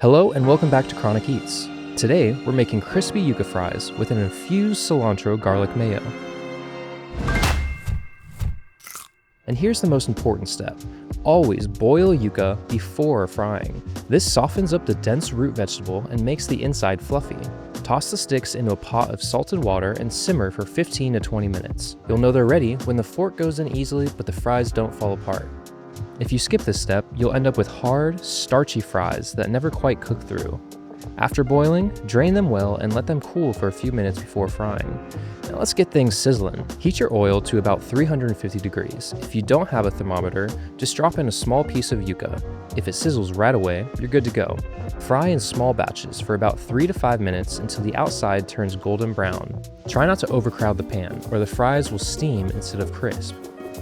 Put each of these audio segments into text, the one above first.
Hello and welcome back to Chronic Eats. Today, we're making crispy yuca fries with an infused cilantro garlic mayo. And here's the most important step. Always boil yuca before frying. This softens up the dense root vegetable and makes the inside fluffy. Toss the sticks into a pot of salted water and simmer for 15 to 20 minutes. You'll know they're ready when the fork goes in easily but the fries don't fall apart. If you skip this step, you'll end up with hard, starchy fries that never quite cook through. After boiling, drain them well and let them cool for a few minutes before frying. Now let's get things sizzling. Heat your oil to about 350 degrees. If you don't have a thermometer, just drop in a small piece of yuca. If it sizzles right away, you're good to go. Fry in small batches for about 3 to 5 minutes until the outside turns golden brown. Try not to overcrowd the pan, or the fries will steam instead of crisp.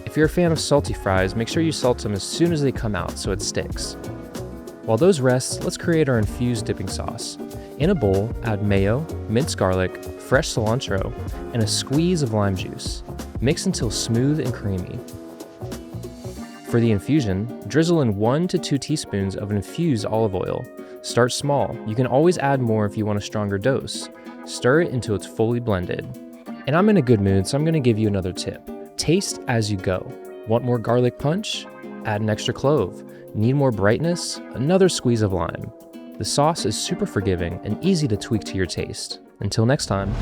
If you're a fan of salty fries, make sure you salt them as soon as they come out so it sticks. While those rest, let's create our infused dipping sauce. In a bowl, add mayo, minced garlic, fresh cilantro, and a squeeze of lime juice. Mix until smooth and creamy. For the infusion, drizzle in 1 to 2 teaspoons of infused olive oil. Start small. You can always add more if you want a stronger dose. Stir it until it's fully blended. And I'm in a good mood, so I'm going to give you another tip. Taste as you go. Want more garlic punch? Add an extra clove. Need more brightness? Another squeeze of lime. The sauce is super forgiving and easy to tweak to your taste. Until next time.